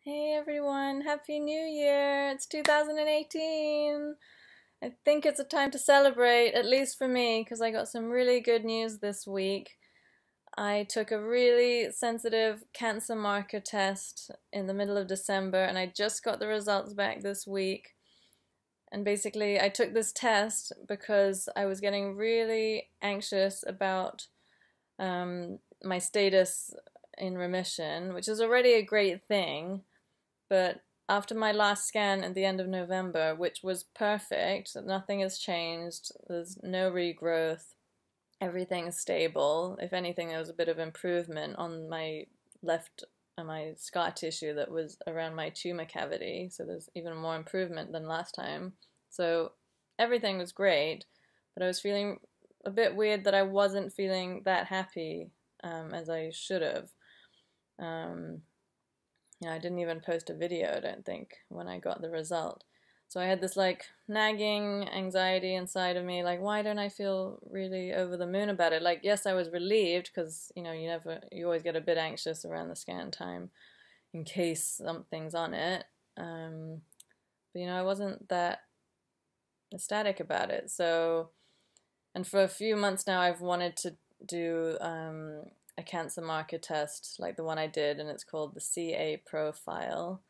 Hey everyone, Happy New Year! It's 2018! I think it's a time to celebrate, at least for me, because I got some really good news this week. I took a really sensitive cancer marker test in the middle of December and I just got the results back this week. And basically, I took this test because I was getting really anxious about my status in remission, which is already a great thing. But after my last scan at the end of November, which was perfect, nothing has changed, there's no regrowth, everything is stable. If anything, there was a bit of improvement on my left, my scar tissue that was around my tumor cavity, so there's even more improvement than last time. So everything was great, but I was feeling a bit weird that I wasn't feeling that happy as I should have. I didn't even post a video, I don't think, when I got the result. So I had this like nagging anxiety inside of me, like why don't I feel really over the moon about it? Like yes, I was relieved because you always get a bit anxious around the scan time in case something's on it. But I wasn't that ecstatic about it. So, and for a few months now, I've wanted to do a cancer marker test like the one I did, and it's called the CEA profile.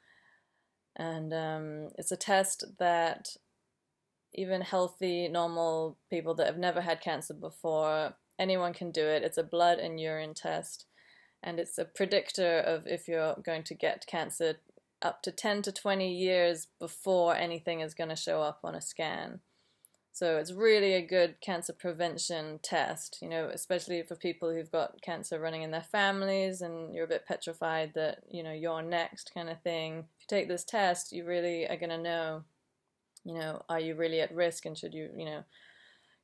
And it's a test that even healthy, normal people that have never had cancer before, anyone can do it. It's a blood and urine test, and it's a predictor of if you're going to get cancer up to 10 to 20 years before anything is going to show up on a scan. So it's really a good cancer prevention test, especially for people who've got cancer running in their families and you're a bit petrified that, you're next kind of thing. If you take this test, you really are going to know, are you really at risk and should you,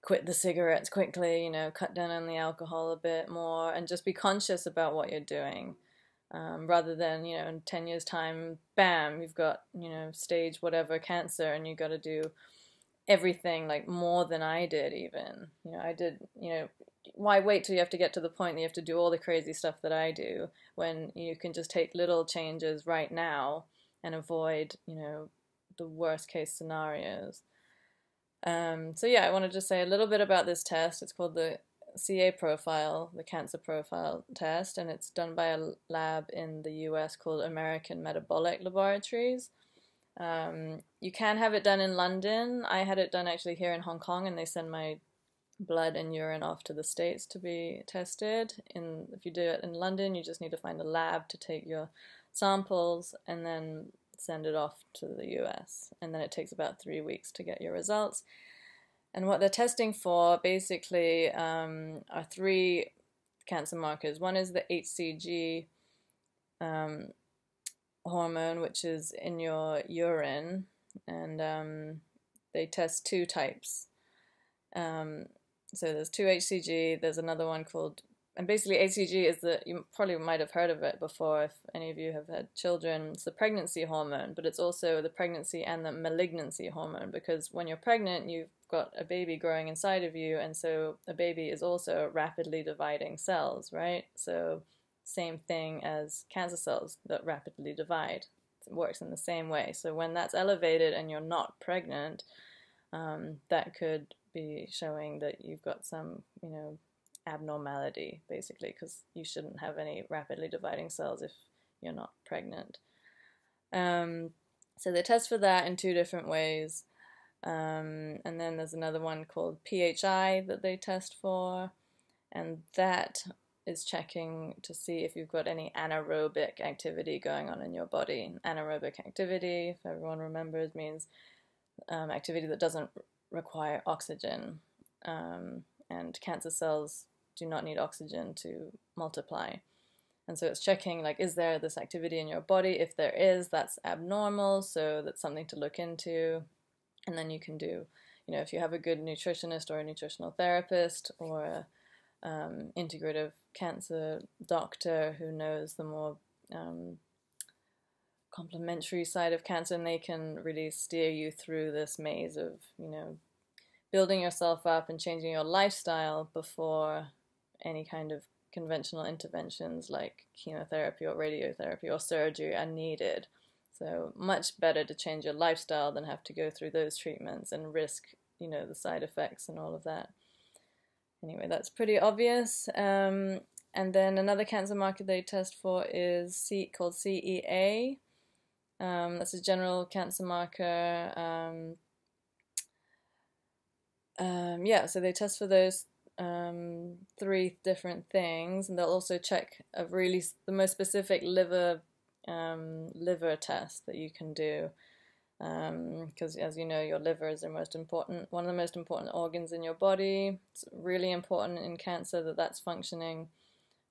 quit the cigarettes quickly, cut down on the alcohol a bit more and just be conscious about what you're doing. Rather than, in 10 years' time, bam, you've got, stage whatever cancer and you've got to do everything like more than I did even. I did, why wait till you have to get to the point that you have to do all the crazy stuff that I do when you can just take little changes right now and avoid, the worst case scenarios. So yeah, I wanted to say a little bit about this test. It's called the CA profile, the cancer profile test, and it's done by a lab in the US called American Metabolic Laboratories. You can have it done in London. I had it done actually here in Hong Kong, and they send my blood and urine off to the States to be tested. If you do it in London, you just need to find a lab to take your samples and then send it off to the US. And then it takes about 3 weeks to get your results. And what they're testing for basically are 3 cancer markers. One is the HCG hormone, which is in your urine, and they test 2 types. So there's 2 HCG, there's another one called, and basically HCG is you probably might have heard of it before if any of you have had children. It's the pregnancy hormone, but it's also the pregnancy and the malignancy hormone, because when you're pregnant, you've got a baby growing inside of you, and so a baby is also rapidly dividing cells, right? So same thing as cancer cells that rapidly divide. It works in the same way. So when that's elevated and you're not pregnant, that could be showing that you've got some, abnormality, basically, because you shouldn't have any rapidly dividing cells if you're not pregnant. So they test for that in 2 different ways. And then there's another one called PHI that they test for, and that is checking to see if you've got any anaerobic activity going on in your body. Anaerobic activity, if everyone remembers, means activity that doesn't require oxygen. And cancer cells do not need oxygen to multiply. And so it's checking, like, is there this activity in your body? If there is, that's abnormal, so that's something to look into. And then you can do, if you have a good nutritionist or a nutritional therapist or a integrative cancer doctor who knows the more complementary side of cancer, and they can really steer you through this maze of, building yourself up and changing your lifestyle before any kind of conventional interventions like chemotherapy or radiotherapy or surgery are needed. So much better to change your lifestyle than have to go through those treatments and risk, the side effects and all of that. Anyway, that's pretty obvious. And then another cancer marker they test for is called CEA. That's a general cancer marker. Yeah, so they test for those 3 different things, and they'll also check the most specific liver test that you can do, because as you know, your liver is one of the most important organs in your body. It's really important in cancer that that's functioning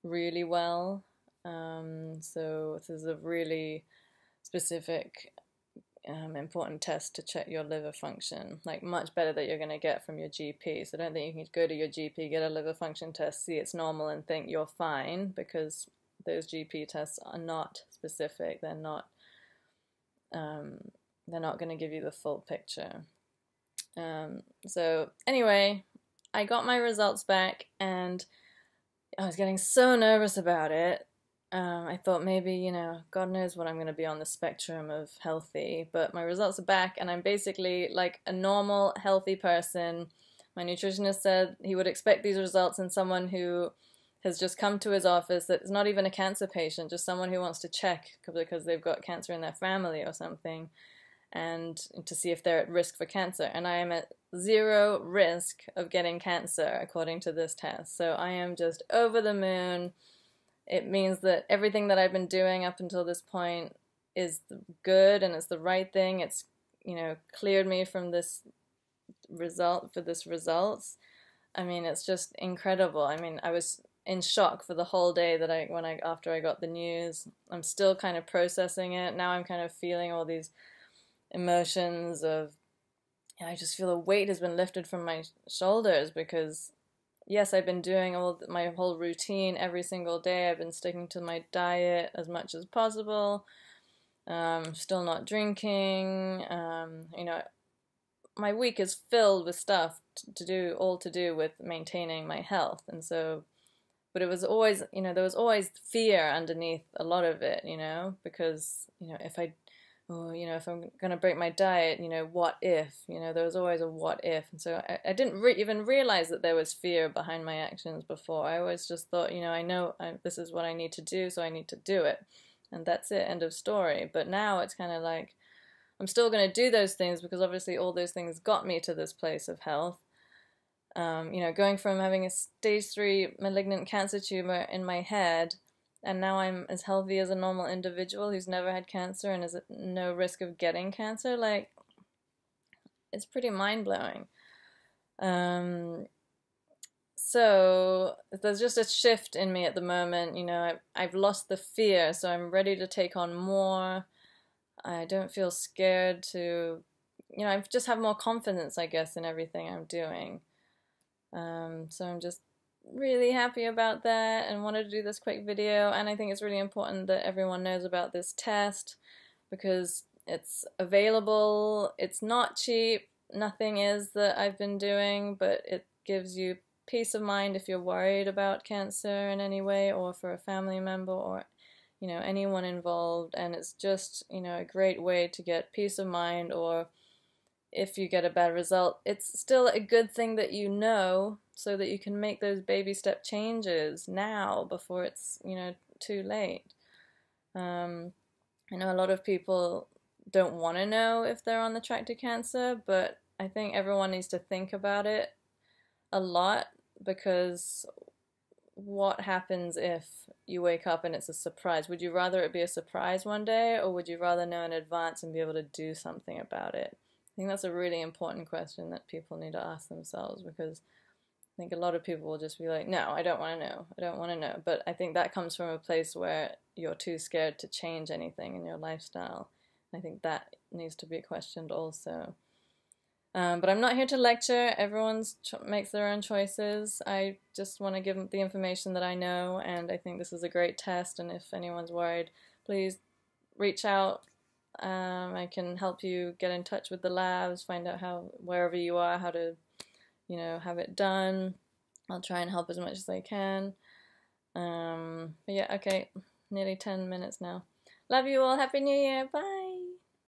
really well. So this is a really specific important test to check your liver function, like much better that you're going to get from your GP. So I don't think you can go to your GP, get a liver function test, see it's normal and think you're fine, because those GP tests are not specific. They're not going to give you the full picture. So anyway, I got my results back and I was getting so nervous about it. I thought maybe, God knows what I'm going to be on the spectrum of healthy, but my results are back and I'm basically like a normal, healthy person. My nutritionist said he would expect these results in someone who has just come to his office that's not even a cancer patient, just someone who wants to check because they've got cancer in their family or something, and to see if they're at risk for cancer. And I am at 0 risk of getting cancer according to this test. So I am just over the moon. It means that everything that I've been doing up until this point is good and it's the right thing. It's, cleared me from this results. I mean, it's just incredible. I mean, I was in shock for the whole day after I got the news. I'm still kind of processing it. Now I'm kind of feeling all these emotions of, I just feel a weight has been lifted from my shoulders, because yes, I've been doing my whole routine every single day. I've been sticking to my diet as much as possible. Still not drinking. My week is filled with stuff to do with maintaining my health. And so, but it was always, there was always fear underneath a lot of it, because, if I'm going to break my diet, what if, there was always a what if. And so I didn't even realize that there was fear behind my actions before. I always just thought, I know this is what I need to do, so I need to do it. And that's it, end of story. But now it's kind of like, I'm still going to do those things because obviously all those things got me to this place of health. Going from having a stage 3 malignant cancer tumor in my head, and now I'm as healthy as a normal individual who's never had cancer and is at no risk of getting cancer. Like, it's pretty mind-blowing. So there's just a shift in me at the moment. I've lost the fear, so I'm ready to take on more. I don't feel scared to, I just have more confidence, I guess, in everything I'm doing. So I'm just really happy about that and wanted to do this quick video. And I think it's really important that everyone knows about this test because it's available. It's not cheap. Nothing is that I've been doing, but it gives you peace of mind if you're worried about cancer in any way, or for a family member, or anyone involved. And it's just a great way to get peace of mind, or if you get a bad result, it's still a good thing that so that you can make those baby step changes now before it's too late. I know a lot of people don't want to know if they're on the track to cancer, but I think everyone needs to think about it a lot, because what happens if you wake up and it's a surprise? Would you rather it be a surprise one day, or would you rather know in advance and be able to do something about it? I think that's a really important question that people need to ask themselves, because I think a lot of people will just be like, no, I don't want to know. I don't want to know. But I think that comes from a place where you're too scared to change anything in your lifestyle. I think that needs to be questioned also. But I'm not here to lecture. Everyone makes their own choices. I just want to give them the information that I know, and I think this is a great test, and if anyone's worried, please reach out. I can help you get in touch with the labs, find out wherever you are, how to, have it done. I'll try and help as much as I can. But yeah, okay, nearly 10 minutes now. Love you all. Happy New Year. Bye.